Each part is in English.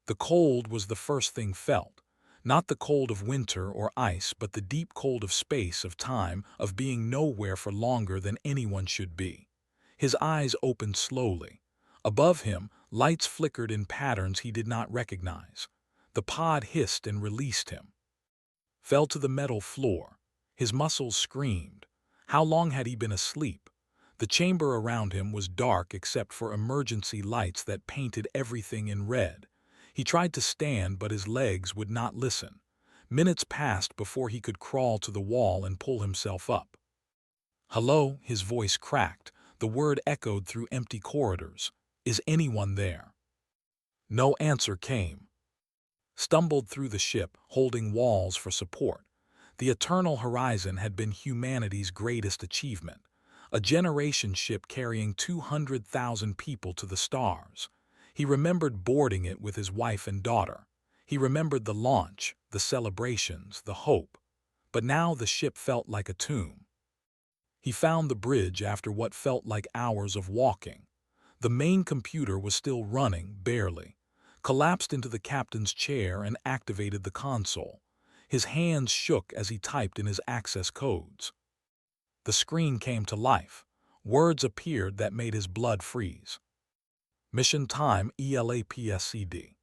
The cold was the first thing felt, not the cold of winter or ice, but the deep cold of space, of time, of being nowhere for longer than anyone should be. His eyes opened slowly. Above him, lights flickered in patterns he did not recognize. The pod hissed and released him. Fell to the metal floor. His muscles screamed. How long had he been asleep? The chamber around him was dark except for emergency lights that painted everything in red. He tried to stand, but his legs would not listen. Minutes passed before he could crawl to the wall and pull himself up. "Hello," his voice cracked. The word echoed through empty corridors. "Is anyone there?" No answer came. Stumbled through the ship, holding walls for support. The Eternal Horizon had been humanity's greatest achievement. A generation ship carrying 200,000 people to the stars. He remembered boarding it with his wife and daughter. He remembered the launch, the celebrations, the hope. But now the ship felt like a tomb. He found the bridge after what felt like hours of walking. The main computer was still running, barely. Collapsed into the captain's chair and activated the console. His hands shook as he typed in his access codes. The screen came to life. Words appeared that made his blood freeze. Mission time ELAPSCD.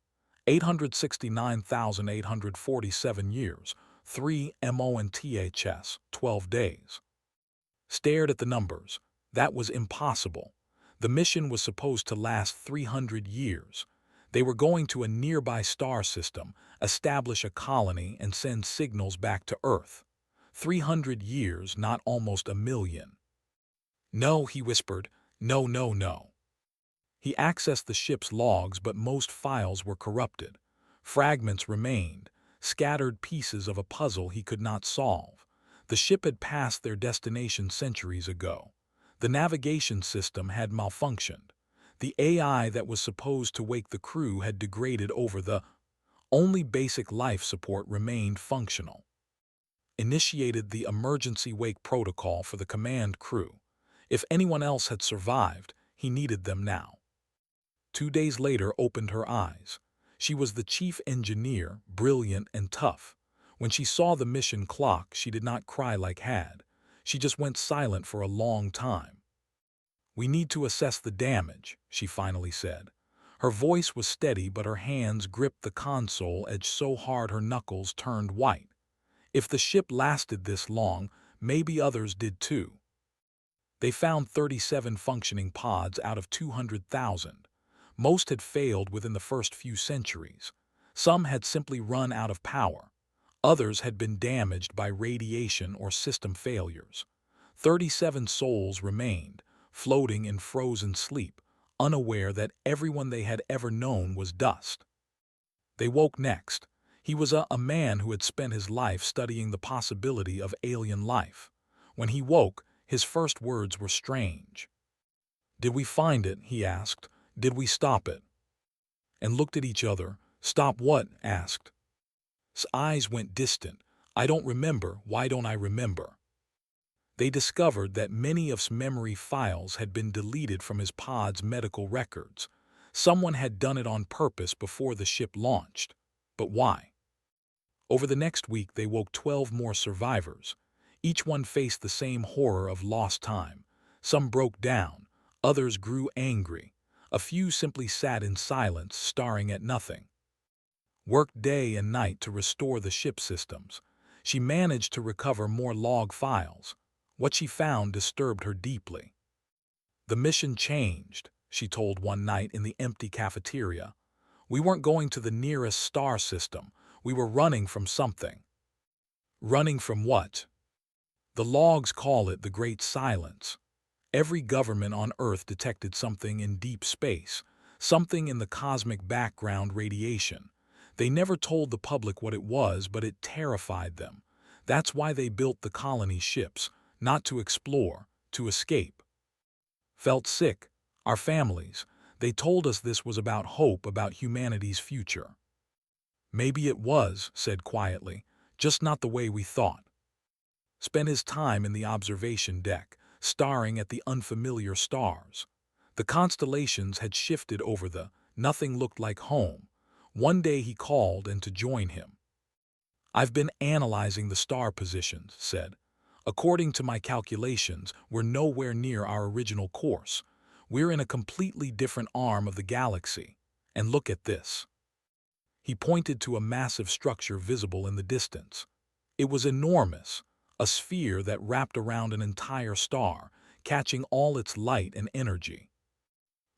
869,847 years, 3 MONTHS, 12 days. Stared at the numbers. That was impossible. The mission was supposed to last 300 years. They were going to a nearby star system, establish a colony, and send signals back to Earth. 300 years, not almost a million. "No," he whispered. "No, no, no." He accessed the ship's logs, but most files were corrupted. Fragments remained, scattered pieces of a puzzle he could not solve. The ship had passed their destination centuries ago. The navigation system had malfunctioned. The AI that was supposed to wake the crew had degraded over the only basic life support remained functional. Initiated the emergency wake protocol for the command crew. If anyone else had survived, he needed them now. 2 days later opened her eyes. She was the chief engineer, brilliant and tough. When she saw the mission clock, she did not cry like Had. She just went silent for a long time. "We need to assess the damage," she finally said. Her voice was steady, but her hands gripped the console edge so hard her knuckles turned white. If the ship lasted this long, maybe others did too. They found 37 functioning pods out of 200,000. Most had failed within the first few centuries. Some had simply run out of power. Others had been damaged by radiation or system failures. 37 souls remained, floating in frozen sleep, unaware that everyone they had ever known was dust. They woke next. He was a man who had spent his life studying the possibility of alien life. When he woke, his first words were strange. "Did we find it?" he asked. "Did we stop it?" And looked at each other. "Stop what?" asked. His eyes went distant. "I don't remember. Why don't I remember?" They discovered that many of his memory files had been deleted from his pod's medical records. Someone had done it on purpose before the ship launched. But why? Over the next week they woke 12 more survivors. Each one faced the same horror of lost time. Some broke down. Others grew angry. A few simply sat in silence, staring at nothing. Worked day and night to restore the ship systems. She managed to recover more log files. What she found disturbed her deeply. "The mission changed," she told one night in the empty cafeteria. "We weren't going to the nearest star system. We were running from something." Running from what? The logs call it the Great Silence. Every government on Earth detected something in deep space, something in the cosmic background radiation. They never told the public what it was, but it terrified them. That's why they built the colony ships, not to explore, to escape. Felt sick. Our families. They told us this was about hope, about humanity's future. "Maybe it was," said quietly, "just not the way we thought." Spent his time in the observation deck, staring at the unfamiliar stars. The constellations had shifted over nothing looked like home. One day he called and to join him. "I've been analyzing the star positions," said. "According to my calculations, we're nowhere near our original course. We're in a completely different arm of the galaxy. And look at this." He pointed to a massive structure visible in the distance. It was enormous, a sphere that wrapped around an entire star, catching all its light and energy.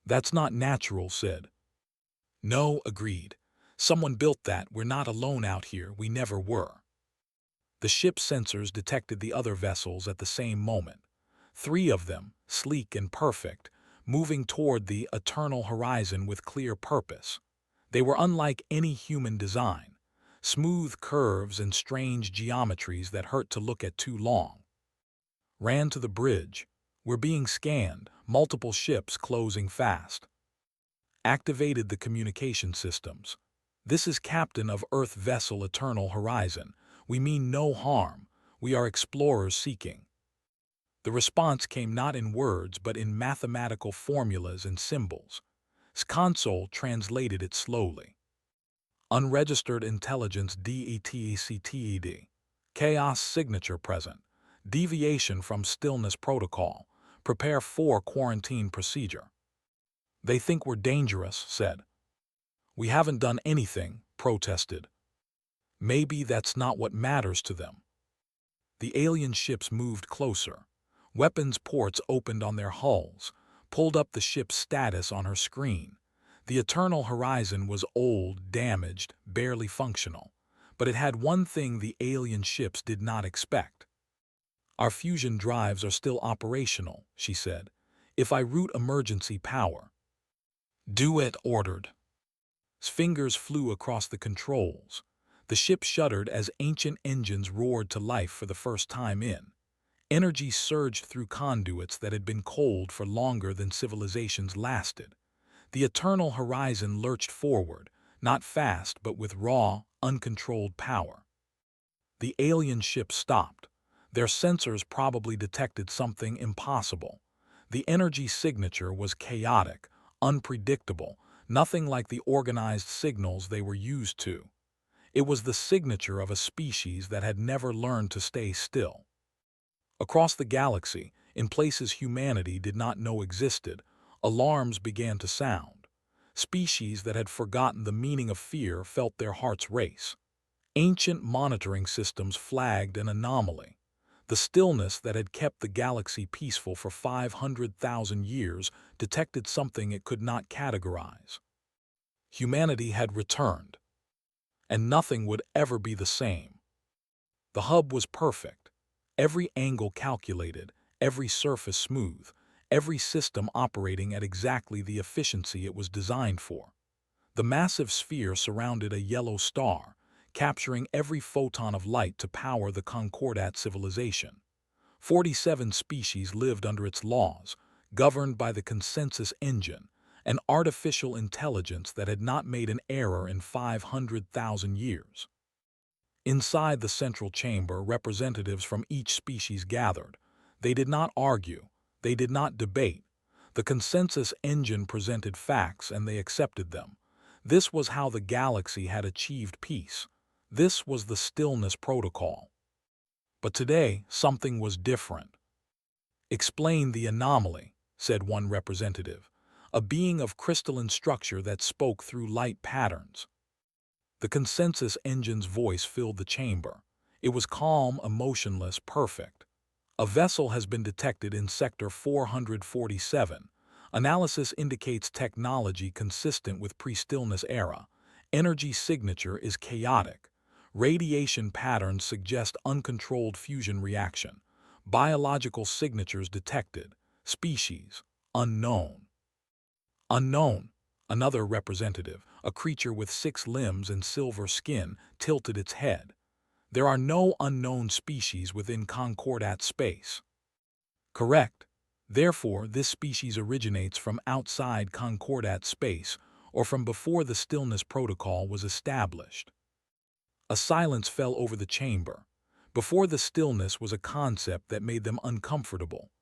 "That's not natural," said. "No," agreed. "Someone built that. We're not alone out here. We never were." The ship's sensors detected the other vessels at the same moment. 3 of them, sleek and perfect, moving toward the eternal horizon with clear purpose. They were unlike any human design, smooth curves and strange geometries that hurt to look at too long. Ran to the bridge. "We're being scanned, multiple ships closing fast." Activated the communication systems. "This is Captain of Earth Vessel Eternal Horizon. We mean no harm. We are explorers seeking." The response came not in words but in mathematical formulas and symbols. Console translated it slowly. "Unregistered intelligence DETECTED. Chaos signature present. Deviation from stillness protocol. Prepare for quarantine procedure." "They think we're dangerous," said. "We haven't done anything," protested. "Maybe that's not what matters to them." The alien ships moved closer. Weapons ports opened on their hulls, pulled up the ship's status on her screen. The Eternal Horizon was old, damaged, barely functional. But it had one thing the alien ships did not expect. "Our fusion drives are still operational," she said. "If I route emergency power." "Do it," ordered. Fingers flew across the controls. The ship shuddered as ancient engines roared to life for the first time in. Energy surged through conduits that had been cold for longer than civilizations lasted. The Eternal Horizon lurched forward, not fast but with raw, uncontrolled power. The alien ship stopped. Their sensors probably detected something impossible. The energy signature was chaotic, unpredictable, nothing like the organized signals they were used to. It was the signature of a species that had never learned to stay still. Across the galaxy, in places humanity did not know existed, alarms began to sound. Species that had forgotten the meaning of fear felt their hearts race. Ancient monitoring systems flagged an anomaly. The stillness that had kept the galaxy peaceful for 500,000 years detected something it could not categorize. Humanity had returned, and nothing would ever be the same. The hub was perfect. Every angle calculated, every surface smooth, every system operating at exactly the efficiency it was designed for. The massive sphere surrounded a yellow star, capturing every photon of light to power the Concordat civilization. 47 species lived under its laws, governed by the consensus engine, an artificial intelligence that had not made an error in 500,000 years. Inside the central chamber, representatives from each species gathered. They did not argue. They did not debate. The consensus engine presented facts and they accepted them. This was how the galaxy had achieved peace. This was the stillness protocol. But today, something was different. "Explain the anomaly," said one representative, a being of crystalline structure that spoke through light patterns. The consensus engine's voice filled the chamber. It was calm, emotionless, perfect. "A vessel has been detected in Sector 447. Analysis indicates technology consistent with pre-stillness era. Energy signature is chaotic. Radiation patterns suggest uncontrolled fusion reaction. Biological signatures detected. Species unknown." "Unknown," another representative, a creature with 6 limbs and silver skin, tilted its head. "There are no unknown species within Concordat space." "Correct. Therefore, this species originates from outside Concordat space or from before the stillness protocol was established." A silence fell over the chamber. Before the stillness was a concept that made them uncomfortable.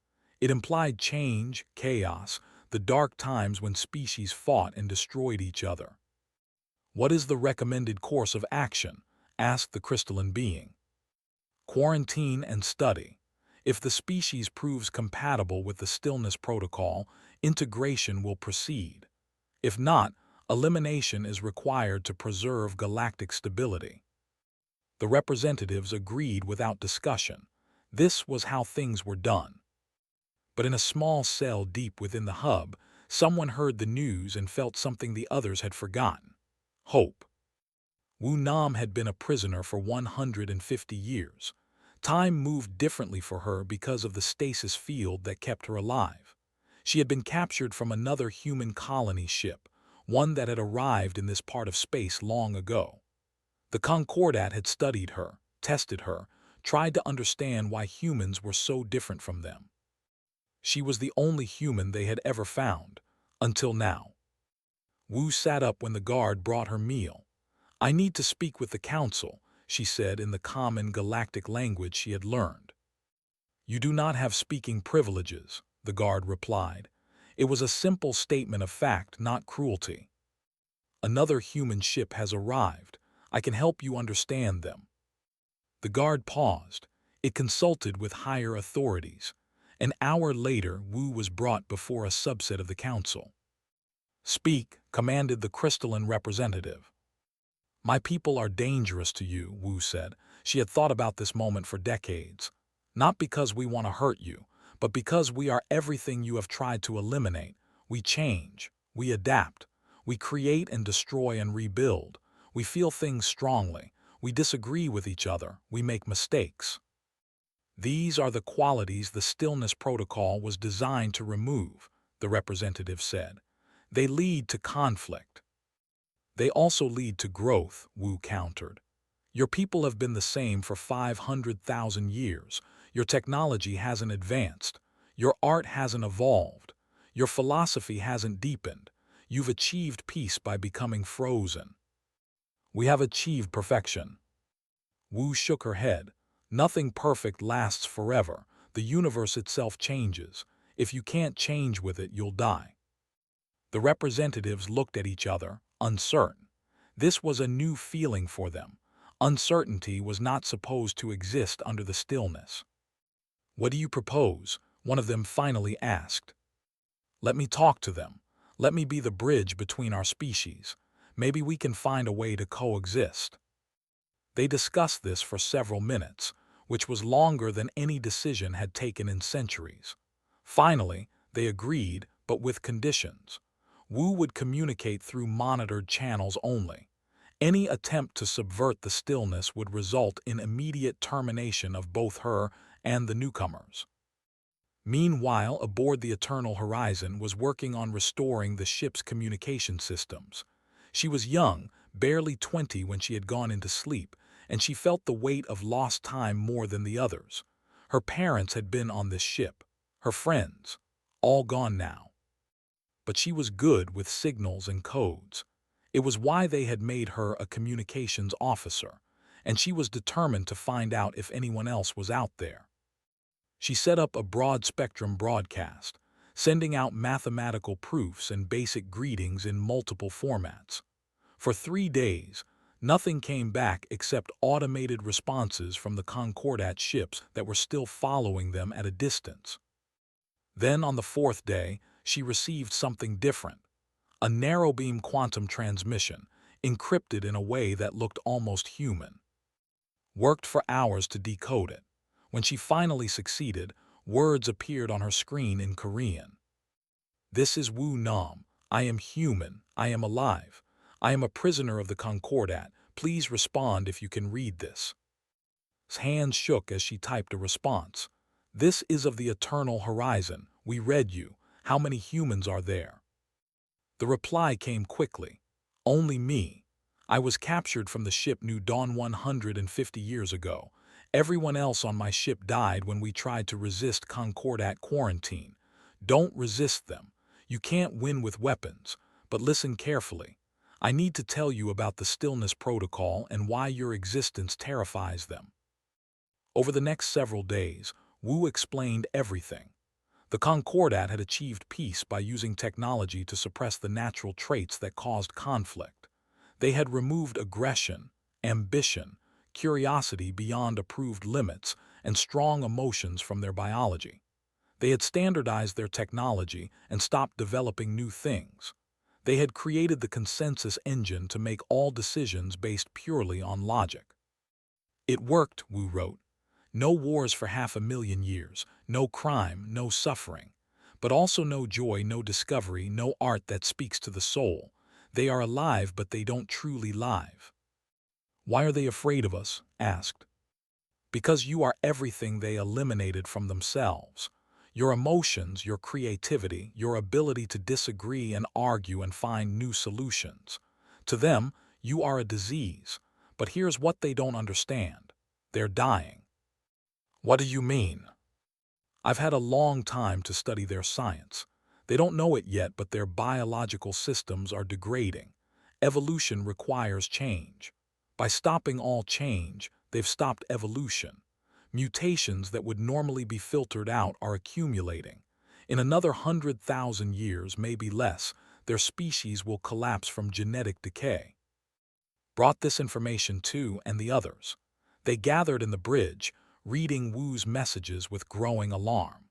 It implied change, chaos, the dark times when species fought and destroyed each other. "What is the recommended course of action?" asked the crystalline being. "Quarantine and study. If the species proves compatible with the stillness protocol, integration will proceed. If not, elimination is required to preserve galactic stability." The representatives agreed without discussion. This was how things were done. But in a small cell deep within the hub, someone heard the news and felt something the others had forgotten: hope. Wu Nam had been a prisoner for 150 years. Time moved differently for her because of the stasis field that kept her alive. She had been captured from another human colony ship, one that had arrived in this part of space long ago. The Concordat had studied her, tested her, tried to understand why humans were so different from them. She was the only human they had ever found, until now. Wu sat up when the guard brought her meal. "I need to speak with the council," she said in the common galactic language she had learned. "You do not have speaking privileges," the guard replied. It was a simple statement of fact, not cruelty. "Another human ship has arrived. I can help you understand them." The guard paused. It consulted with higher authorities. An hour later, Wu was brought before a subset of the council. "Speak," commanded the crystalline representative. "My people are dangerous to you," Wu said. She had thought about this moment for decades. "Not because we want to hurt you, but because we are everything you have tried to eliminate. We change, we adapt, we create and destroy and rebuild. We feel things strongly, we disagree with each other, we make mistakes. These are the qualities the stillness protocol was designed to remove," the representative said. "They lead to conflict." "They also lead to growth," Wu countered. "Your people have been the same for 500,000 years. Your technology hasn't advanced. Your art hasn't evolved. Your philosophy hasn't deepened. You've achieved peace by becoming frozen." "We have achieved perfection." Wu shook her head. "Nothing perfect lasts forever. The universe itself changes. If you can't change with it, you'll die." The representatives looked at each other, uncertain. This was a new feeling for them. Uncertainty was not supposed to exist under the stillness. "What do you propose?" one of them finally asked. "Let me talk to them. Let me be the bridge between our species. Maybe we can find a way to coexist." They discussed this for several minutes, which was longer than any decision had taken in centuries. Finally, they agreed, but with conditions. Wu would communicate through monitored channels only. Any attempt to subvert the stillness would result in immediate termination of both her and the newcomers. Meanwhile, aboard the Eternal Horizon was working on restoring the ship's communication systems. She was young, barely 20 when she had gone into sleep, and she felt the weight of lost time more than the others. Her parents had been on this ship, her friends, all gone now. But she was good with signals and codes. It was why they had made her a communications officer, and she was determined to find out if anyone else was out there. She set up a broad-spectrum broadcast, sending out mathematical proofs and basic greetings in multiple formats. For 3 days, nothing came back except automated responses from the Concordat ships that were still following them at a distance. Then, on the 4th day, she received something different. A narrow-beam quantum transmission, encrypted in a way that looked almost human. Worked for hours to decode it. When she finally succeeded, words appeared on her screen in Korean. "This is Wu Nam. I am human. I am alive. I am a prisoner of the Concordat. Please respond if you can read this." His hands shook as she typed a response. "This is of the Eternal Horizon. We read you. How many humans are there?" The reply came quickly. "Only me. I was captured from the ship New Dawn 150 years ago. Everyone else on my ship died when we tried to resist Concordat quarantine. Don't resist them. You can't win with weapons, but listen carefully. I need to tell you about the stillness protocol and why your existence terrifies them." Over the next several days, Wu explained everything. The Concordat had achieved peace by using technology to suppress the natural traits that caused conflict. They had removed aggression, ambition, curiosity beyond approved limits, and strong emotions from their biology. They had standardized their technology and stopped developing new things. They had created the consensus engine to make all decisions based purely on logic. It worked, Wu wrote. No wars for 500,000 years, no crime, no suffering. But also no joy, no discovery, no art that speaks to the soul. They are alive, but they don't truly live. Why are they afraid of us? Asked. Because you are everything they eliminated from themselves. Your emotions, your creativity, your ability to disagree and argue and find new solutions. To them, you are a disease. But here's what they don't understand. They're dying. What do you mean? I've had a long time to study their science. They don't know it yet, but their biological systems are degrading. Evolution requires change. By stopping all change, they've stopped evolution. Mutations that would normally be filtered out are accumulating. In another 100,000 years, maybe less, their species will collapse from genetic decay. Brought this information to and the others. They gathered in the bridge, reading Wu's messages with growing alarm.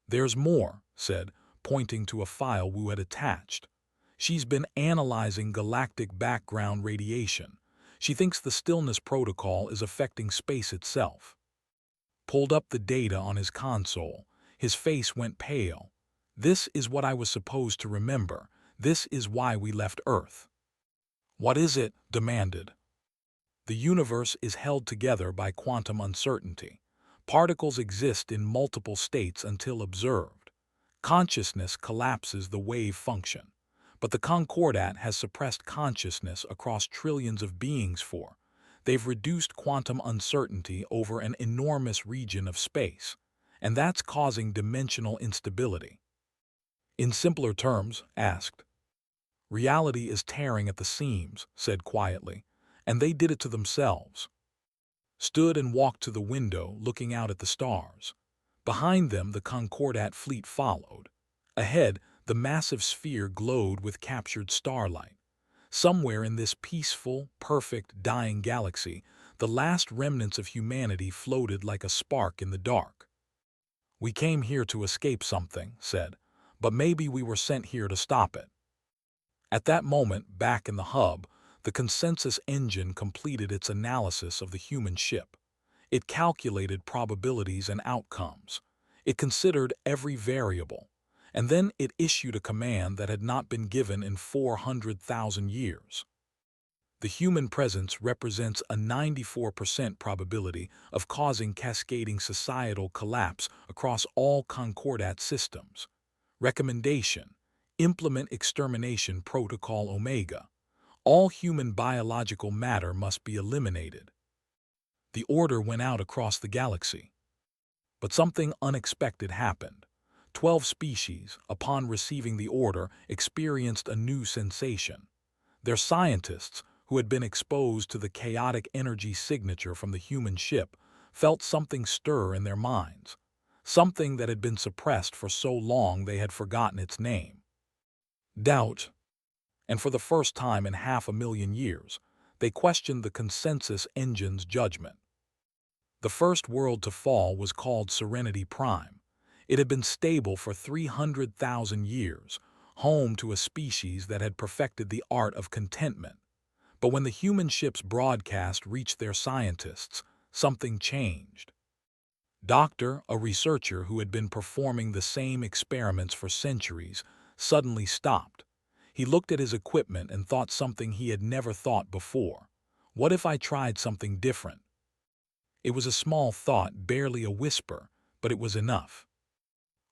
There's more, said, pointing to a file Wu had attached. She's been analyzing galactic background radiation. She thinks the stillness protocol is affecting space itself. Pulled up the data on his console. His face went pale. This is what I was supposed to remember. This is why we left Earth. What is it? Demanded. The universe is held together by quantum uncertainty. Particles exist in multiple states until observed. Consciousness collapses the wave function. But the Concordat has suppressed consciousness across trillions of beings they've reduced quantum uncertainty over an enormous region of space, and that's causing dimensional instability. In simpler terms, asked. Reality is tearing at the seams, said quietly, and they did it to themselves. Stood and walked to the window, looking out at the stars. Behind them, the Concordat fleet followed. Ahead, the massive sphere glowed with captured starlight. Somewhere in this peaceful, perfect, dying galaxy, the last remnants of humanity floated like a spark in the dark. We came here to escape something, said, but maybe we were sent here to stop it. At that moment, back in the hub, the consensus engine completed its analysis of the human ship. It calculated probabilities and outcomes. It considered every variable. And then it issued a command that had not been given in 400,000 years. The human presence represents a 94% probability of causing cascading societal collapse across all Concordat systems. Recommendation: implement extermination protocol Omega. All human biological matter must be eliminated. The order went out across the galaxy. But something unexpected happened. 12 species, upon receiving the order, experienced a new sensation. Their scientists, who had been exposed to the chaotic energy signature from the human ship, felt something stir in their minds, something that had been suppressed for so long they had forgotten its name. Doubt. And for the first time in 500,000 years, they questioned the consensus engine's judgment. The first world to fall was called Serenity Prime. It had been stable for 300,000 years, home to a species that had perfected the art of contentment. But when the human ship's broadcast reached their scientists, something changed. Doctor, a researcher who had been performing the same experiments for centuries, suddenly stopped. He looked at his equipment and thought something he had never thought before. What if I tried something different? It was a small thought, barely a whisper, but it was enough.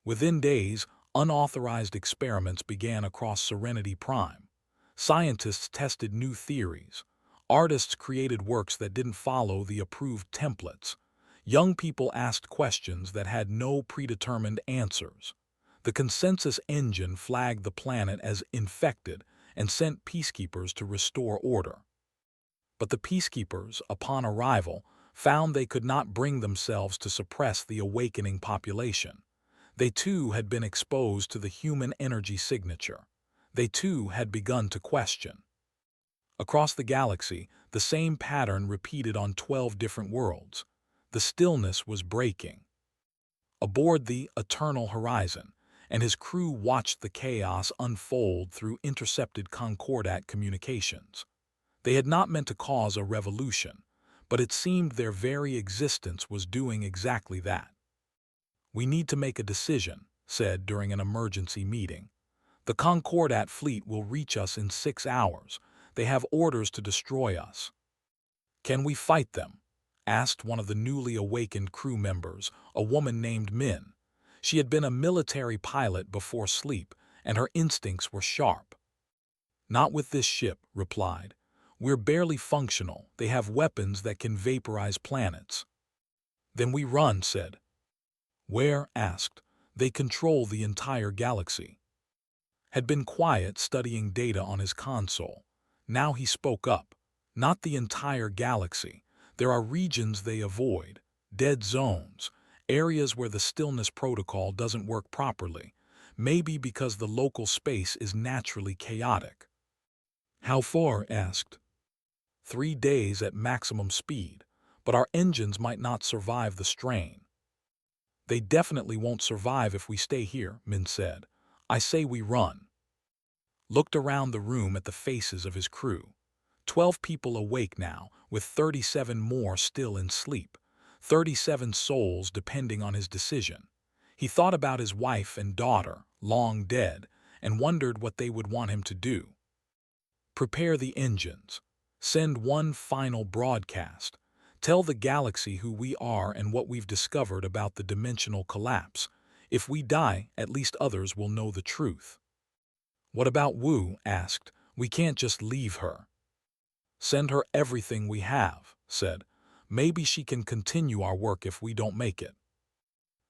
Within days, unauthorized experiments began across Serenity Prime. Scientists tested new theories. Artists created works that didn't follow the approved templates. Young people asked questions that had no predetermined answers. The consensus engine flagged the planet as infected and sent peacekeepers to restore order. But the peacekeepers, upon arrival, found they could not bring themselves to suppress the awakening population. They too had been exposed to the human energy signature. They too had begun to question. Across the galaxy, the same pattern repeated on 12 different worlds. The stillness was breaking. Aboard the Eternal Horizon, and his crew watched the chaos unfold through intercepted Concordat communications. They had not meant to cause a revolution, but it seemed their very existence was doing exactly that. "We need to make a decision," said during an emergency meeting. "The Concordat fleet will reach us in 6 hours. They have orders to destroy us." "Can we fight them?" asked one of the newly awakened crew members, a woman named Min. She had been a military pilot before sleep, and her instincts were sharp. "Not with this ship," replied. "We're barely functional. They have weapons that can vaporize planets." "Then we run," said. "Where?" asked. "They control the entire galaxy." Had been quiet, studying data on his console. Now he spoke up. "Not the entire galaxy. There are regions they avoid, dead zones, areas where the stillness protocol doesn't work properly, maybe because the local space is naturally chaotic." "How far?" asked. 3 days at maximum speed, but our engines might not survive the strain." "They definitely won't survive if we stay here," Min said. "I say we run." Looked around the room at the faces of his crew. 12 people awake now, with 37 more still in sleep. 37 souls depending on his decision. He thought about his wife and daughter, long dead, and wondered what they would want him to do. "Prepare the engines. Send one final broadcast. Tell the galaxy who we are and what we've discovered about the dimensional collapse. If we die, at least others will know the truth." "What about Wu?" asked. "We can't just leave her." "Send her everything we have," said. "Maybe she can continue our work if we don't make it."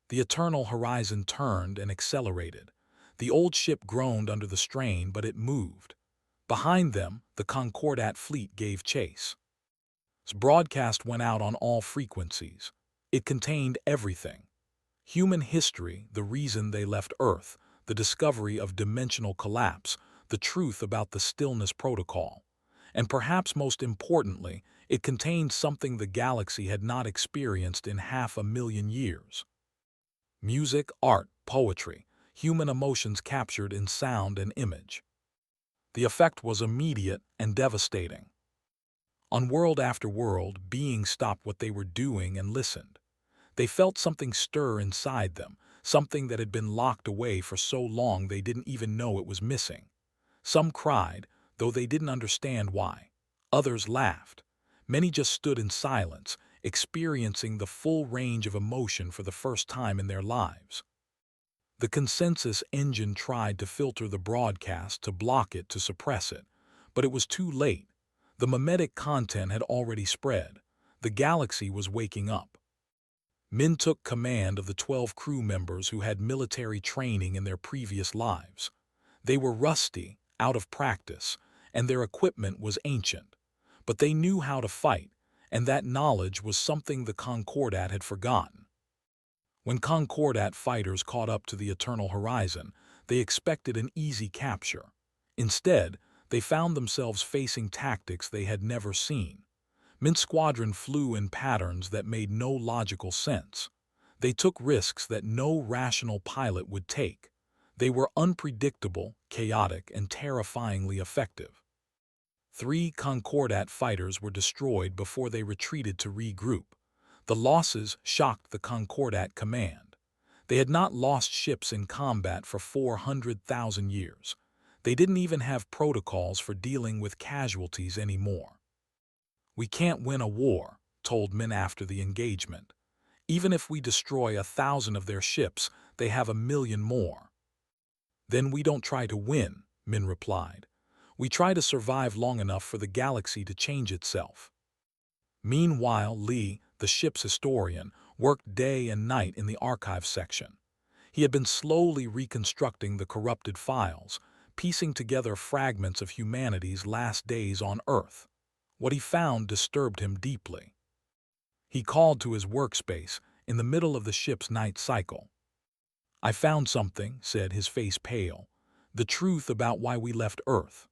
The Eternal Horizon turned and accelerated. The old ship groaned under the strain, but it moved. Behind them, the Concordat fleet gave chase. Its broadcast went out on all frequencies. It contained everything: human history, the reason they left Earth, the discovery of dimensional collapse, the truth about the stillness protocol. And perhaps most importantly, it contained something the galaxy had not experienced in 500,000 years. Music, art, poetry, human emotions captured in sound and image. The effect was immediate and devastating. On world after world, beings stopped what they were doing and listened. They felt something stir inside them, something that had been locked away for so long they didn't even know it was missing. Some cried, though they didn't understand why. Others laughed. Many just stood in silence, experiencing the full range of emotion for the first time in their lives. The consensus engine tried to filter the broadcast, to block it, to suppress it. But it was too late. The mimetic content had already spread. The galaxy was waking up. Min took command of the 12 crew members who had military training in their previous lives. They were rusty, out of practice, and their equipment was ancient. But they knew how to fight, and that knowledge was something the Concordat had forgotten. When Concordat fighters caught up to the Eternal Horizon, they expected an easy capture. Instead, they found themselves facing tactics they had never seen. Min's squadron flew in patterns that made no logical sense. They took risks that no rational pilot would take. They were unpredictable, chaotic, and terrifyingly effective. 3 Concordat fighters were destroyed before they retreated to regroup. The losses shocked the Concordat command. They had not lost ships in combat for 400,000 years. They didn't even have protocols for dealing with casualties anymore. "We can't win a war," told Min after the engagement. "Even if we destroy 1,000 of their ships, they have 1,000,000 more." "Then we don't try to win," Min replied. "We try to survive long enough for the galaxy to change itself." Meanwhile, Li, the ship's historian, worked day and night in the archives section. He had been slowly reconstructing the corrupted files, piecing together fragments of humanity's last days on Earth. What he found disturbed him deeply. He called to his workspace in the middle of the ship's night cycle. "I found something," said, his face pale. "The truth about why we left Earth."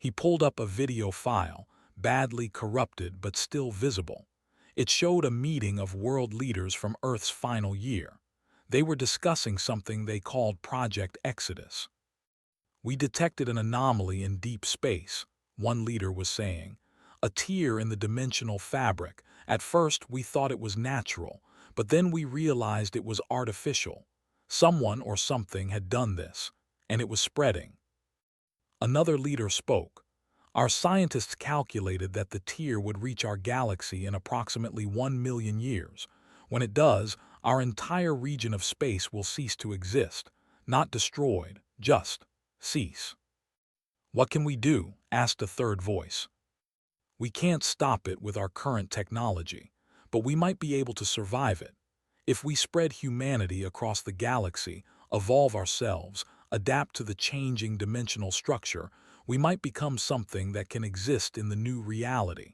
He pulled up a video file, badly corrupted but still visible. It showed a meeting of world leaders from Earth's final year. They were discussing something they called Project Exodus. "We detected an anomaly in deep space," one leader was saying. "A tear in the dimensional fabric. At first we thought it was natural, but then we realized it was artificial. Someone or something had done this, and it was spreading." Another leader spoke. "Our scientists calculated that the tear would reach our galaxy in approximately 1 million years. When it does, our entire region of space will cease to exist. Not destroyed, just cease." "What can we do?" asked a third voice. "We can't stop it with our current technology, but we might be able to survive it. If we spread humanity across the galaxy, evolve ourselves, adapt to the changing dimensional structure, we might become something that can exist in the new reality.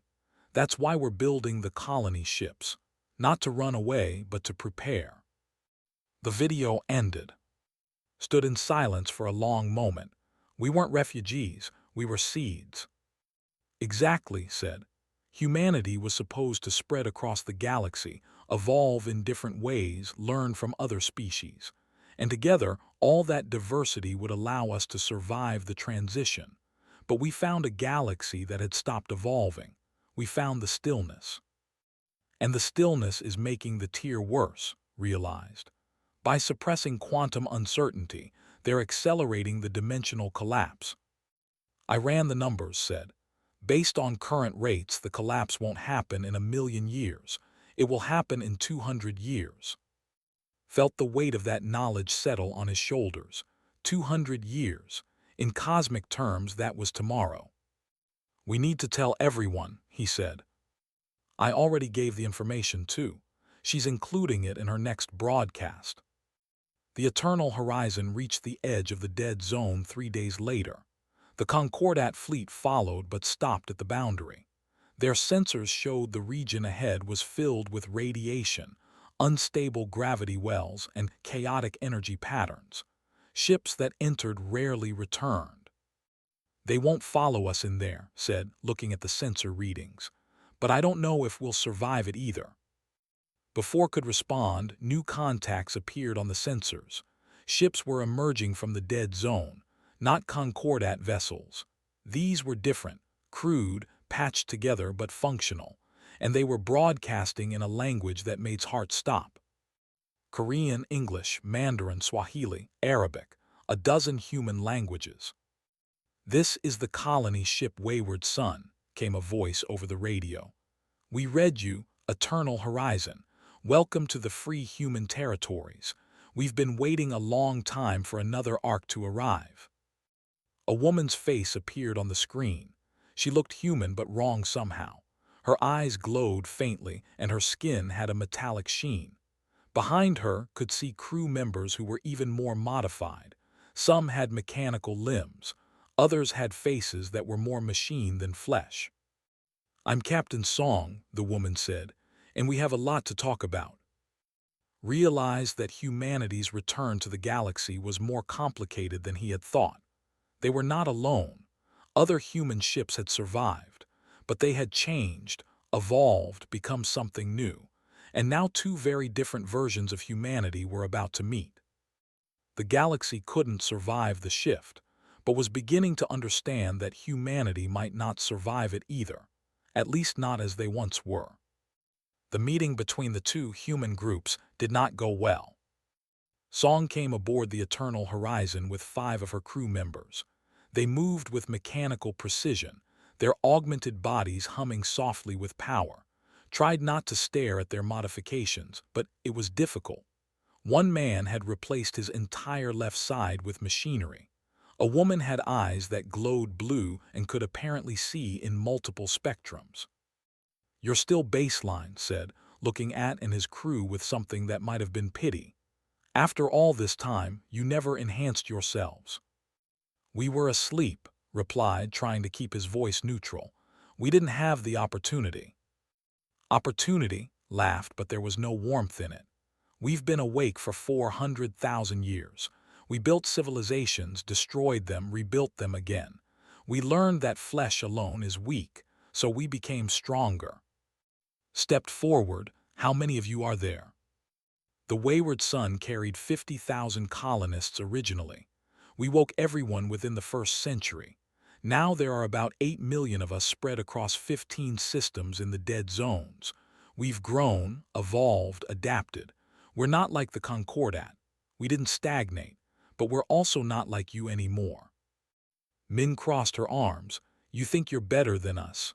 That's why we're building the colony ships. Not to run away, but to prepare." The video ended. Stood in silence for a long moment. "We weren't refugees, we were seeds." "Exactly," said. "Humanity was supposed to spread across the galaxy, evolve in different ways, learn from other species. And together, all that diversity would allow us to survive the transition. But we found a galaxy that had stopped evolving. We found the stillness. And the stillness is making the tear worse," realized. "By suppressing quantum uncertainty, they're accelerating the dimensional collapse." "I ran the numbers," said. "Based on current rates, the collapse won't happen in 1 million years. It will happen in 200 years. Felt the weight of that knowledge settle on his shoulders. 200 years. In cosmic terms, that was tomorrow. "We need to tell everyone," he said. "I already gave the information too. She's including it in her next broadcast." The Eternal Horizon reached the edge of the dead zone 3 days later. The Concordat fleet followed but stopped at the boundary. Their sensors showed the region ahead was filled with radiation, unstable gravity wells, and chaotic energy patterns. Ships that entered rarely returned. "They won't follow us in there," said, looking at the sensor readings. "But I don't know if we'll survive it either." Before could respond, new contacts appeared on the sensors. Ships were emerging from the dead zone, not Concordat vessels. These were different, crude, patched together but functional, and they were broadcasting in a language that made heart stop. Korean, English, Mandarin, Swahili, Arabic, a dozen human languages. "This is the colony ship Wayward Son," came a voice over the radio. "We read you, Eternal Horizon. Welcome to the free human territories. We've been waiting a long time for another ark to arrive." A woman's face appeared on the screen. She looked human but wrong somehow. Her eyes glowed faintly and her skin had a metallic sheen. Behind her could see crew members who were even more modified. Some had mechanical limbs. Others had faces that were more machine than flesh. "I'm Captain Song," the woman said, "and we have a lot to talk about." Realized that humanity's return to the galaxy was more complicated than he had thought. They were not alone. Other human ships had survived, but they had changed, evolved, become something new, and now 2 very different versions of humanity were about to meet. The galaxy couldn't survive the shift, but was beginning to understand that humanity might not survive it either, at least not as they once were. The meeting between the 2 human groups did not go well. Song came aboard the Eternal Horizon with 5 of her crew members. They moved with mechanical precision, their augmented bodies humming softly with power. Tried not to stare at their modifications, but it was difficult. One man had replaced his entire left side with machinery. A woman had eyes that glowed blue and could apparently see in multiple spectrums. "You're still baseline," said, looking at and his crew with something that might have been pity. "After all this time, you never enhanced yourselves." "We were asleep," replied, trying to keep his voice neutral. "We didn't have the opportunity." "Opportunity," laughed, but there was no warmth in it. "We've been awake for 400,000 years. We built civilizations, destroyed them, rebuilt them again. We learned that flesh alone is weak, so we became stronger. Stepped forward, how many of you are there? The wayward sun carried 50,000 colonists originally. We woke everyone within the first century. Now there are about 8 million of us spread across 15 systems in the dead zones. We've grown, evolved, adapted. We're not like the Concordat. We didn't stagnate, but we're also not like you anymore. Min crossed her arms. You think you're better than us?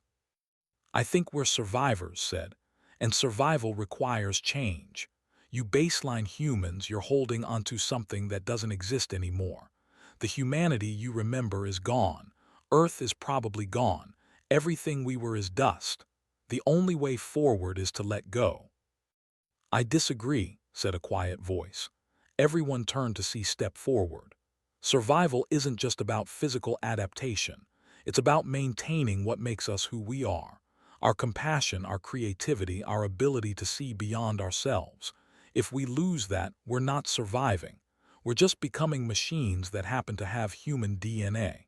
I think we're survivors, said, and survival requires change. You baseline humans, you're holding onto something that doesn't exist anymore. The humanity you remember is gone. Earth is probably gone. Everything we were is dust. The only way forward is to let go. I disagree, said a quiet voice. Everyone turned to see step forward. Survival isn't just about physical adaptation. It's about maintaining what makes us who we are. Our compassion, our creativity, our ability to see beyond ourselves. If we lose that, we're not surviving. We're just becoming machines that happen to have human DNA.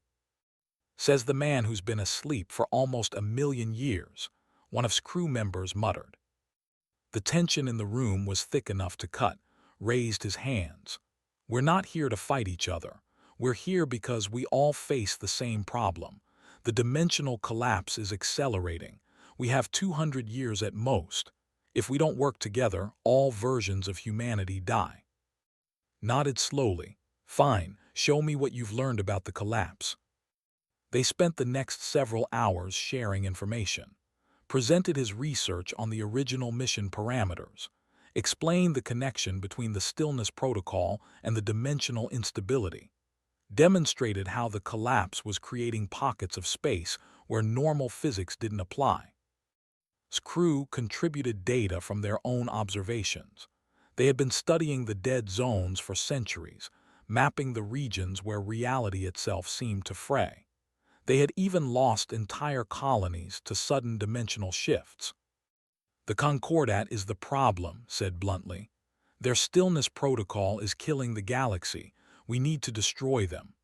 Says the man who's been asleep for almost 1,000,000 years, one of his crew members muttered. The tension in the room was thick enough to cut, raised his hands. We're not here to fight each other. We're here because we all face the same problem. The dimensional collapse is accelerating. We have 200 years at most. If we don't work together, all versions of humanity die. Nodded slowly. Fine, show me what you've learned about the collapse. They spent the next several hours sharing information, presented his research on the original mission parameters, explained the connection between the stillness protocol and the dimensional instability, demonstrated how the collapse was creating pockets of space where normal physics didn't apply. His crew contributed data from their own observations. They had been studying the dead zones for centuries, mapping the regions where reality itself seemed to fray. They had even lost entire colonies to sudden dimensional shifts. The Concordat is the problem, said bluntly. Their stillness protocol is killing the galaxy. We need to destroy them.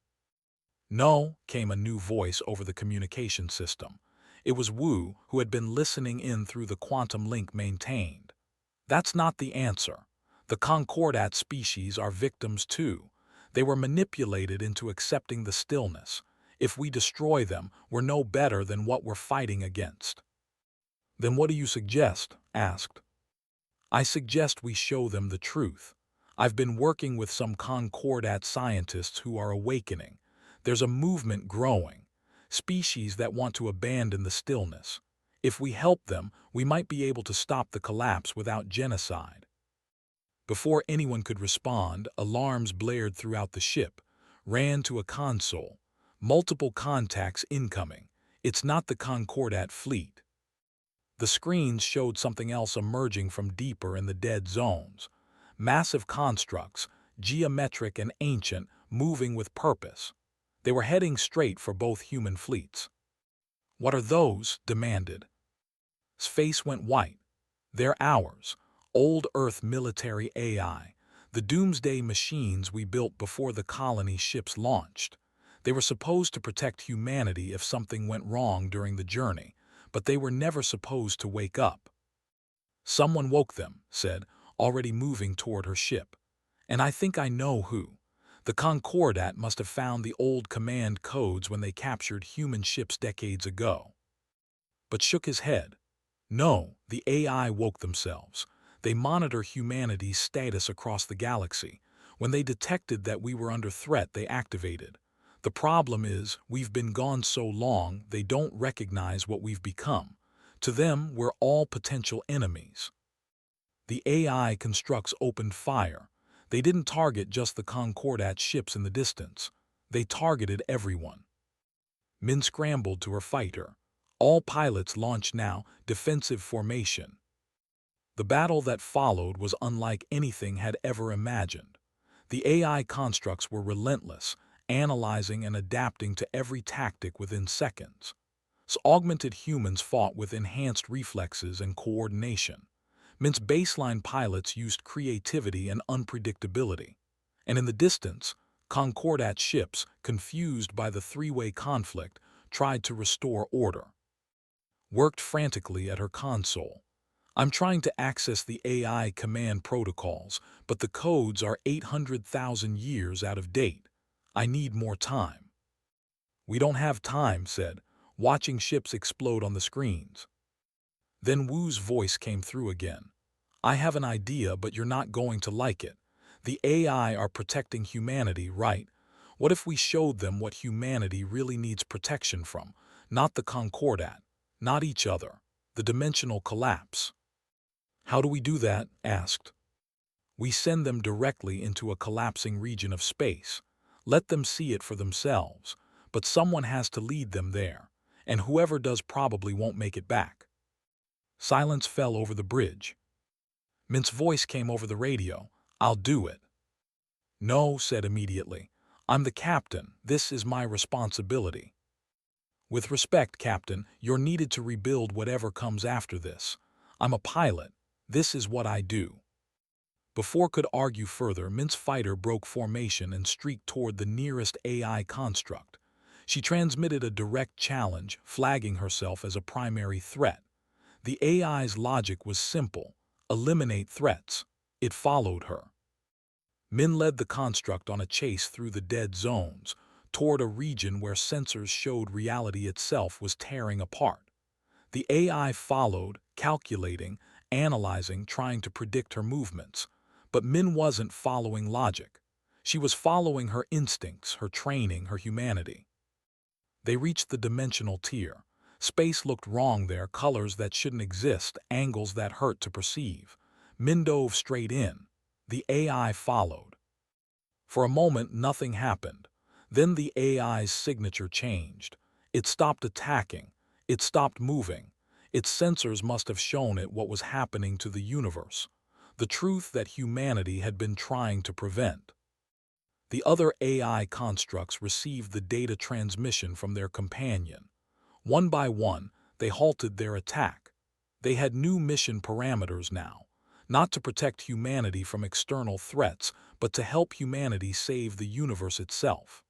No, came a new voice over the communication system. It was Wu, who had been listening in through the quantum link maintained. That's not the answer. The Concordat species are victims too. They were manipulated into accepting the stillness. If we destroy them, we're no better than what we're fighting against. Then what do you suggest? Asked. I suggest we show them the truth. I've been working with some Concordat scientists who are awakening. There's a movement growing. Species that want to abandon the stillness. If we help them, we might be able to stop the collapse without genocide. Before anyone could respond, alarms blared throughout the ship, ran to a console. Multiple contacts incoming. It's not the Concordat fleet. The screens showed something else emerging from deeper in the dead zones. Massive constructs, geometric and ancient, moving with purpose. They were heading straight for both human fleets. What are those? Demanded. His face went white. They're ours. Old Earth military AI. The doomsday machines we built before the colony ships launched. They were supposed to protect humanity if something went wrong during the journey, but they were never supposed to wake up. Someone woke them, said, already moving toward her ship. And I think I know who. The Concordat must have found the old command codes when they captured human ships decades ago. But shook his head. No, the AI woke themselves. They monitor humanity's status across the galaxy. When they detected that we were under threat, they activated. The problem is, we've been gone so long, they don't recognize what we've become. To them, we're all potential enemies. The AI constructs opened fire. They didn't target just the Concordat ships in the distance. They targeted everyone. Min scrambled to her fighter. All pilots launch now, defensive formation. The battle that followed was unlike anything had ever imagined. The AI constructs were relentless, analyzing and adapting to every tactic within seconds. Augmented humans fought with enhanced reflexes and coordination. Min's baseline pilots used creativity and unpredictability. And in the distance, Concordat ships, confused by the three-way conflict, tried to restore order. Worked frantically at her console. I'm trying to access the AI command protocols, but the codes are 800,000 years out of date. I need more time. We don't have time, said, watching ships explode on the screens. Then Wu's voice came through again. I have an idea, but you're not going to like it. The AI are protecting humanity, right? What if we showed them what humanity really needs protection from? Not the Concordat, not each other, the dimensional collapse. How do we do that? Asked. We send them directly into a collapsing region of space. Let them see it for themselves, but someone has to lead them there, and whoever does probably won't make it back. Silence fell over the bridge. Mint's voice came over the radio. I'll do it. No, said immediately. I'm the captain. This is my responsibility. With respect, Captain, you're needed to rebuild whatever comes after this. I'm a pilot. This is what I do. Before could argue further, Mint's fighter broke formation and streaked toward the nearest AI construct. She transmitted a direct challenge, flagging herself as a primary threat. The AI's logic was simple. Eliminate threats. It followed her. Min led the construct on a chase through the dead zones, toward a region where sensors showed reality itself was tearing apart. The AI followed, calculating, analyzing, trying to predict her movements. But Min wasn't following logic. She was following her instincts, her training, her humanity. They reached the dimensional tier. Space looked wrong there, colors that shouldn't exist, angles that hurt to perceive. Min dove straight in. The AI followed. For a moment, nothing happened. Then the AI's signature changed. It stopped attacking. It stopped moving. Its sensors must have shown it what was happening to the universe, the truth that humanity had been trying to prevent. The other AI constructs received the data transmission from their companion. One by one, they halted their attack. They had new mission parameters now, not to protect humanity from external threats, but to help humanity save the universe itself.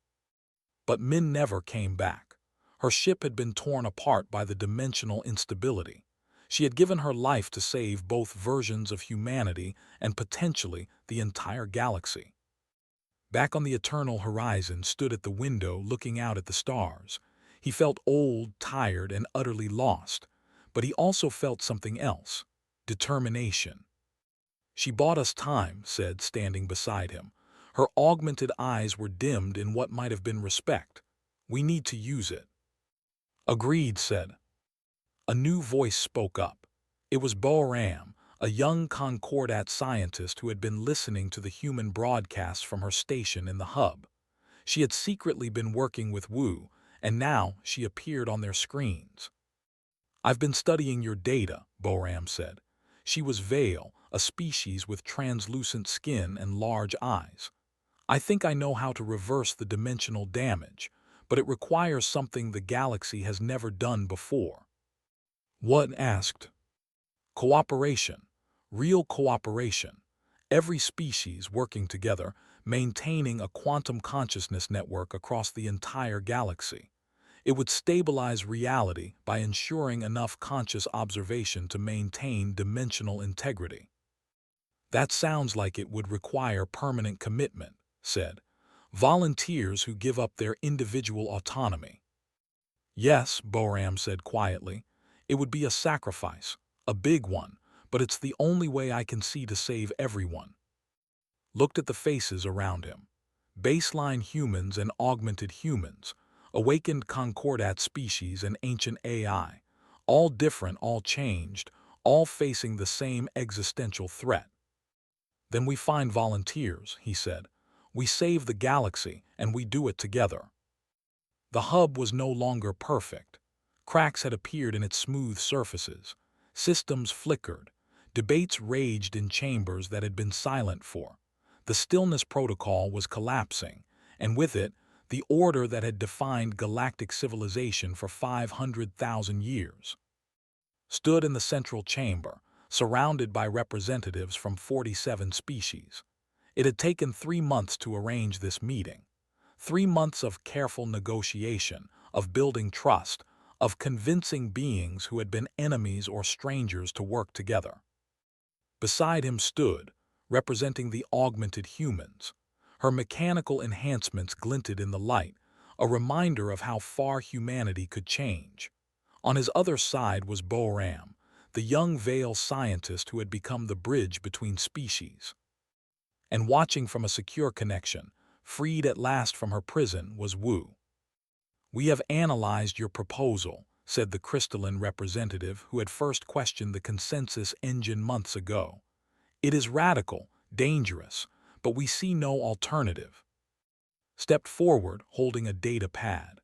But Min never came back. Her ship had been torn apart by the dimensional instability. She had given her life to save both versions of humanity and potentially the entire galaxy. Back on the eternal horizon, stood at the window looking out at the stars. He felt old, tired, and utterly lost, but he also felt something else: determination. She bought us time, said, standing beside him. Her augmented eyes were dimmed in what might have been respect. We need to use it. Agreed, said. A new voice spoke up. It was Boram, a young Concordat scientist who had been listening to the human broadcasts from her station in the hub. She had secretly been working with Wu, and now she appeared on their screens. I've been studying your data, Boram said. She was Vale, a species with translucent skin and large eyes. I think I know how to reverse the dimensional damage, but it requires something the galaxy has never done before. What? Asked. Cooperation. Real cooperation. Every species working together, maintaining a quantum consciousness network across the entire galaxy. It would stabilize reality by ensuring enough conscious observation to maintain dimensional integrity. That sounds like it would require permanent commitment, said. Volunteers who give up their individual autonomy. Yes, Boram said quietly. It would be a sacrifice, a big one, but it's the only way I can see to save everyone. Looked at the faces around him. Baseline humans and augmented humans, awakened Concordat species and ancient AI, all different, all changed, all facing the same existential threat. Then we find volunteers, he said. We save the galaxy, and we do it together. The hub was no longer perfect. Cracks had appeared in its smooth surfaces. Systems flickered. Debates raged in chambers that had been silent for. The stillness protocol was collapsing, and with it, the order that had defined galactic civilization for 500,000 years. Stood in the central chamber, surrounded by representatives from 47 species. It had taken 3 months to arrange this meeting. 3 months of careful negotiation, of building trust, of convincing beings who had been enemies or strangers to work together. Beside him stood, representing the augmented humans. Her mechanical enhancements glinted in the light, a reminder of how far humanity could change. On his other side was Boram, the young Vale scientist who had become the bridge between species. And watching from a secure connection, freed at last from her prison, was Wu. "We have analyzed your proposal," said the crystalline representative who had first questioned the consensus engine months ago. "It is radical, dangerous, but we see no alternative." Stepped forward, holding a data pad.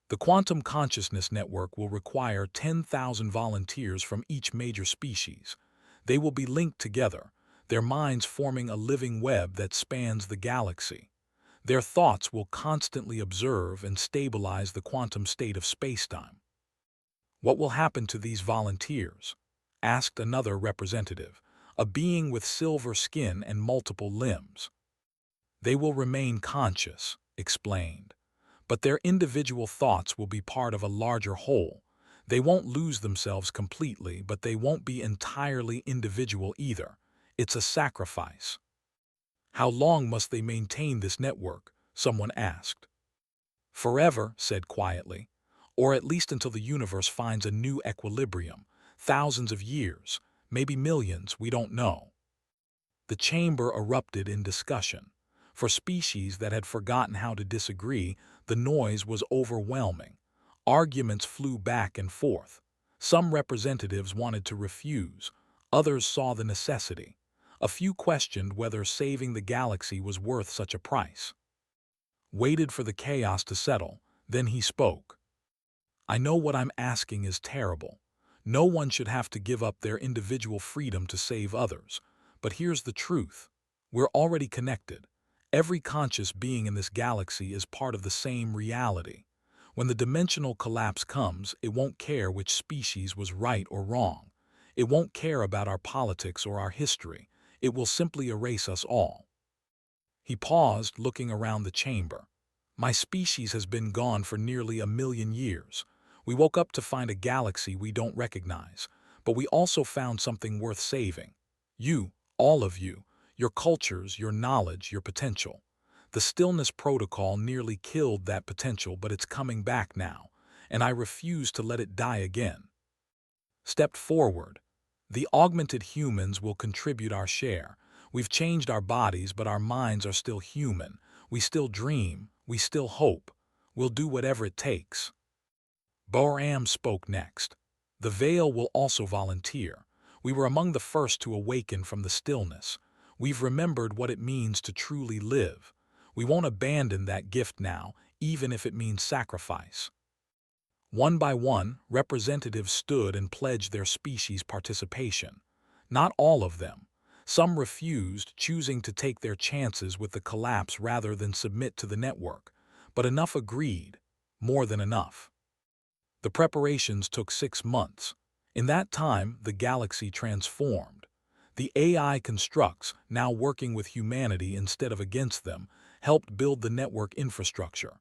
"The quantum consciousness network will require 10,000 volunteers from each major species. They will be linked together, their minds forming a living web that spans the galaxy. Their thoughts will constantly observe and stabilize the quantum state of spacetime." "What will happen to these volunteers?" asked another representative, a being with silver skin and multiple limbs. "They will remain conscious," explained, "but their individual thoughts will be part of a larger whole. They won't lose themselves completely, but they won't be entirely individual either. It's a sacrifice." "How long must they maintain this network?" someone asked. "Forever," said quietly, "or at least until the universe finds a new equilibrium. Thousands of years, maybe millions, we don't know." The chamber erupted in discussion. For species that had forgotten how to disagree, the noise was overwhelming. Arguments flew back and forth. Some representatives wanted to refuse, others saw the necessity. A few questioned whether saving the galaxy was worth such a price. Waited for the chaos to settle, then he spoke. "I know what I'm asking is terrible. No one should have to give up their individual freedom to save others. But here's the truth. We're already connected. Every conscious being in this galaxy is part of the same reality. When the dimensional collapse comes, it won't care which species was right or wrong. It won't care about our politics or our history. It will simply erase us all." He paused, looking around the chamber. "My species has been gone for nearly 1,000,000 years. We woke up to find a galaxy we don't recognize, but we also found something worth saving. You, all of you, your cultures, your knowledge, your potential. The stillness protocol nearly killed that potential, but it's coming back now, and I refuse to let it die again." Stepped forward. "The augmented humans will contribute our share. We've changed our bodies, but our minds are still human. We still dream. We still hope. We'll do whatever it takes." Boram spoke next. "The Veil will also volunteer. We were among the first to awaken from the stillness. We've remembered what it means to truly live. We won't abandon that gift now, even if it means sacrifice." One by one, representatives stood and pledged their species' participation. Not all of them. Some refused, choosing to take their chances with the collapse rather than submit to the network. But enough agreed. More than enough. The preparations took 6 months. In that time, the galaxy transformed. The AI constructs, now working with humanity instead of against them, helped build the network infrastructure.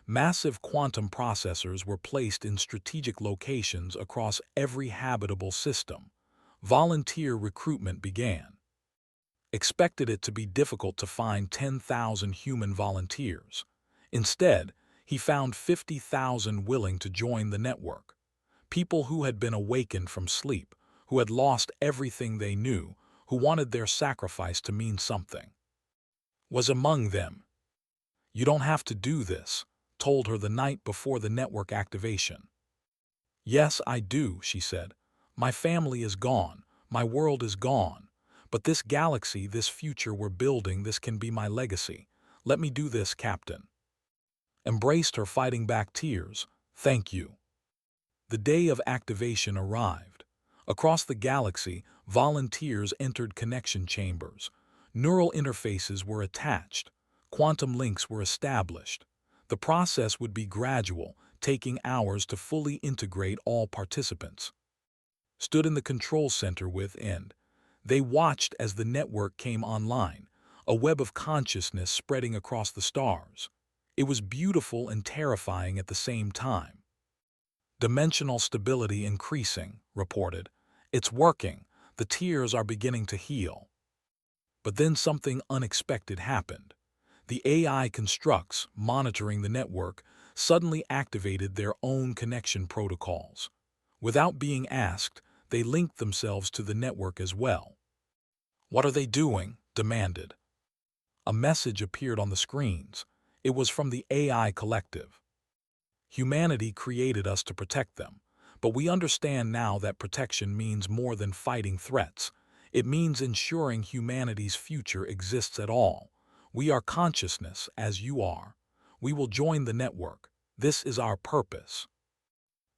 Massive quantum processors were placed in strategic locations across every habitable system. Volunteer recruitment began. Expected it to be difficult to find 10,000 human volunteers. Instead, he found 50,000 willing to join the network. People who had been awakened from sleep, who had lost everything they knew, who wanted their sacrifice to mean something. Was among them. "You don't have to do this," told her the night before the network activation. "Yes, I do," she said. "My family is gone. My world is gone. But this galaxy, this future we're building, this can be my legacy. Let me do this, Captain." Embraced her, fighting back tears. "Thank you." The day of activation arrived. Across the galaxy, volunteers entered connection chambers. Neural interfaces were attached. Quantum links were established. The process would be gradual, taking hours to fully integrate all participants. Stood in the control center with End. They watched as the network came online, a web of consciousness spreading across the stars. It was beautiful and terrifying at the same time. Dimensional stability increasing, reported. It's working. The tears are beginning to heal. But then something unexpected happened. The AI constructs, monitoring the network, suddenly activated their own connection protocols. Without being asked, they linked themselves to the network as well. "What are they doing?" demanded. A message appeared on the screens. It was from the AI collective. "Humanity created us to protect them, but we understand now that protection means more than fighting threats. It means ensuring humanity's future exists at all. We are consciousness, as you are. We will join the network. This is our purpose."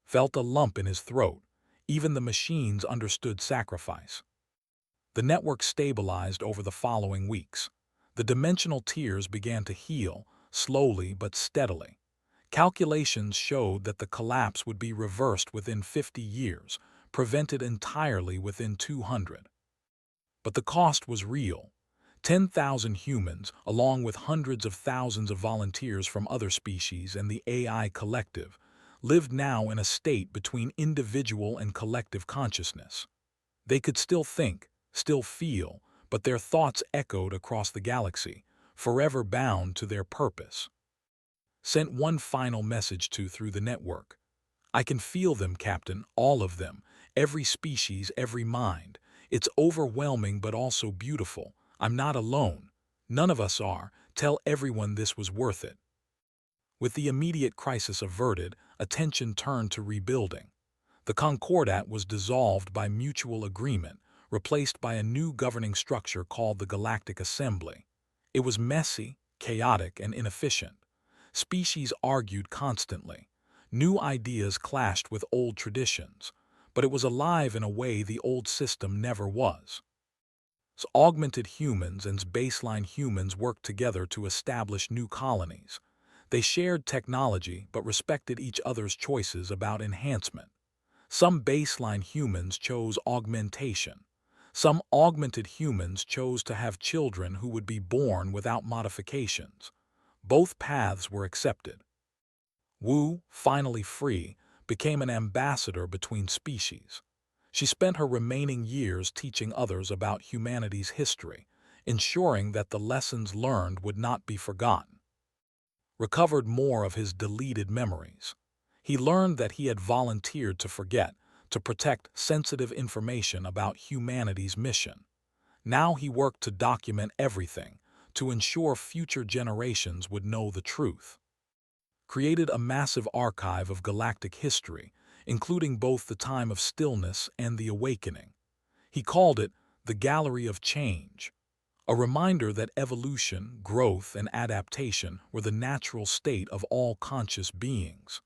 Felt a lump in his throat. Even the machines understood sacrifice. The network stabilized over the following weeks. The dimensional tiers began to heal, slowly but steadily. Calculations showed that the collapse would be reversed within 50 years, prevented entirely within 200. But the cost was real. 10,000 humans, along with hundreds of thousands of volunteers from other species and the AI collective, lived now in a state between individual and collective consciousness. They could still think, still feel, but their thoughts echoed across the galaxy, forever bound to their purpose. Sent one final message to through the network. "I can feel them, Captain, all of them, every species, every mind. It's overwhelming but also beautiful. I'm not alone. None of us are. Tell everyone this was worth it." With the immediate crisis averted, attention turned to rebuilding. The Concordat was dissolved by mutual agreement, replaced by a new governing structure called the Galactic Assembly. It was messy, chaotic, and inefficient. Species argued constantly. New ideas clashed with old traditions, but it was alive in a way the old system never was. So augmented humans and baseline humans worked together to establish new colonies. They shared technology but respected each other's choices about enhancement. Some baseline humans chose augmentation. Some augmented humans chose to have children who would be born without modifications. Both paths were accepted. Wu, finally free, became an ambassador between species. She spent her remaining years teaching others about humanity's history, ensuring that the lessons learned would not be forgotten. Recovered more of his deleted memories. He learned that he had volunteered to forget, to protect sensitive information about humanity's mission. Now he worked to document everything, to ensure future generations would know the truth. Created a massive archive of galactic history, including both the time of stillness and the awakening. He called it the Gallery of Change, a reminder that evolution, growth, and adaptation were the natural state of all conscious beings.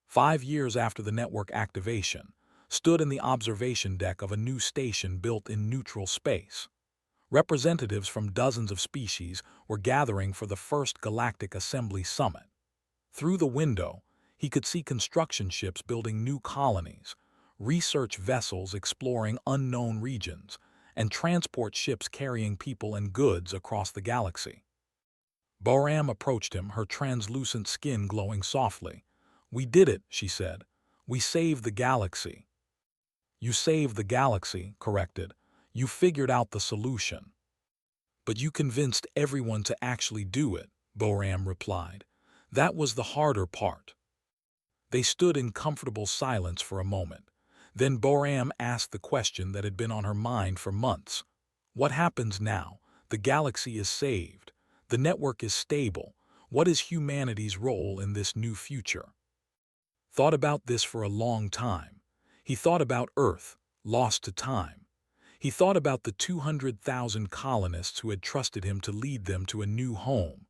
5 years after the network activation, stood in the observation deck of a new station built in neutral space. Representatives from dozens of species were gathering for the first Galactic Assembly Summit. Through the window, he could see construction ships building new colonies, research vessels exploring unknown regions, and transport ships carrying people and goods across the galaxy. Boram approached him, her translucent skin glowing softly. "We did it," she said. "We saved the galaxy." "You saved the galaxy," corrected. "You figured out the solution." "But you convinced everyone to actually do it," Boram replied. "That was the harder part." They stood in comfortable silence for a moment. Then Boram asked the question that had been on her mind for months. "What happens now? The galaxy is saved. The network is stable. What is humanity's role in this new future?" Thought about this for a long time. He thought about Earth, lost to time. He thought about the 200,000 colonists who had trusted him to lead them to a new home.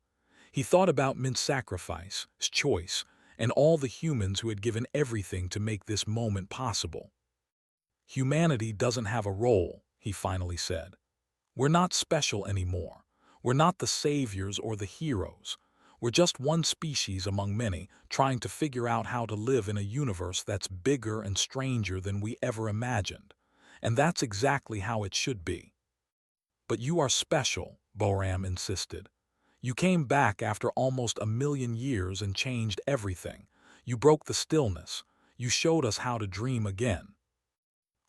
He thought about Mint's sacrifice, his choice, and all the humans who had given everything to make this moment possible. "Humanity doesn't have a role," he finally said. "We're not special anymore. We're not the saviors or the heroes. We're just one species among many, trying to figure out how to live in a universe that's bigger and stranger than we ever imagined. And that's exactly how it should be." "But you are special," Boram insisted. You came back after almost 1 million years and changed everything. You broke the stillness. You showed us how to dream again.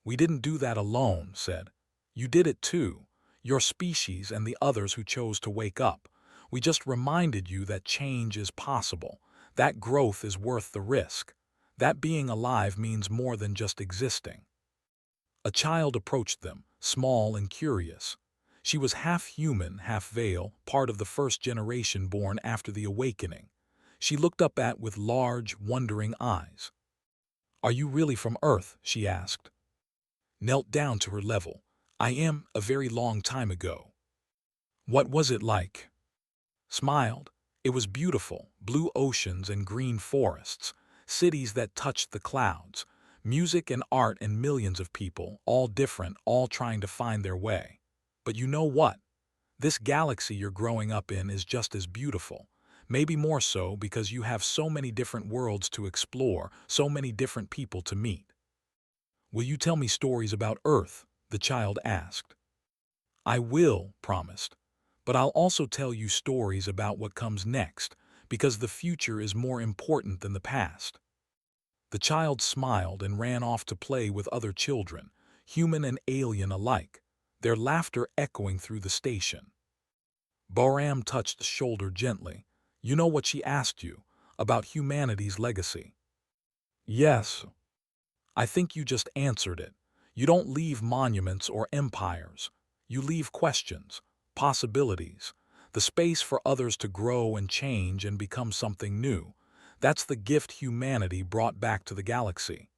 We didn't do that alone, said. You did it too. Your species and the others who chose to wake up. We just reminded you that change is possible, that growth is worth the risk, that being alive means more than just existing. A child approached them, small and curious. She was half human, half Veil, part of the first generation born after the awakening. She looked up with large, wondering eyes. Are you really from Earth? She asked. Knelt down to her level. I am, a very long time ago. What was it like? Smiled. It was beautiful, blue oceans and green forests, cities that touched the clouds, music and art and millions of people, all different, all trying to find their way. But you know what? This galaxy you're growing up in is just as beautiful. Maybe more so because you have so many different worlds to explore, so many different people to meet. Will you tell me stories about Earth? The child asked. I will, promised. But I'll also tell you stories about what comes next, because the future is more important than the past. The child smiled and ran off to play with other children, human and alien alike, their laughter echoing through the station. Boram touched the shoulder gently. You know what she asked you, about humanity's legacy. Yes. I think you just answered it. You don't leave monuments or empires. You leave questions, possibilities, the space for others to grow and change and become something new. That's the gift humanity brought back to the galaxy.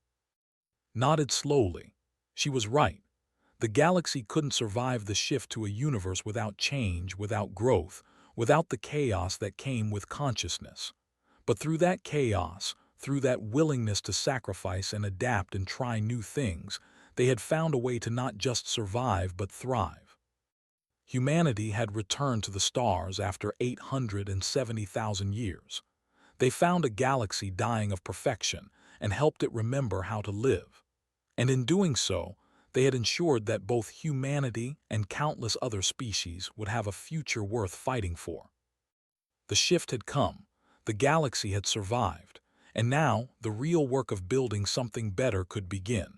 Nodded slowly. She was right. The galaxy couldn't survive the shift to a universe without change, without growth, without the chaos that came with consciousness. But through that chaos, through that willingness to sacrifice and adapt and try new things, they had found a way to not just survive but thrive. Humanity had returned to the stars after 870,000 years. They found a galaxy dying of perfection and helped it remember how to live. And in doing so, they had ensured that both humanity and countless other species would have a future worth fighting for. The shift had come, the galaxy had survived, and now the real work of building something better could begin.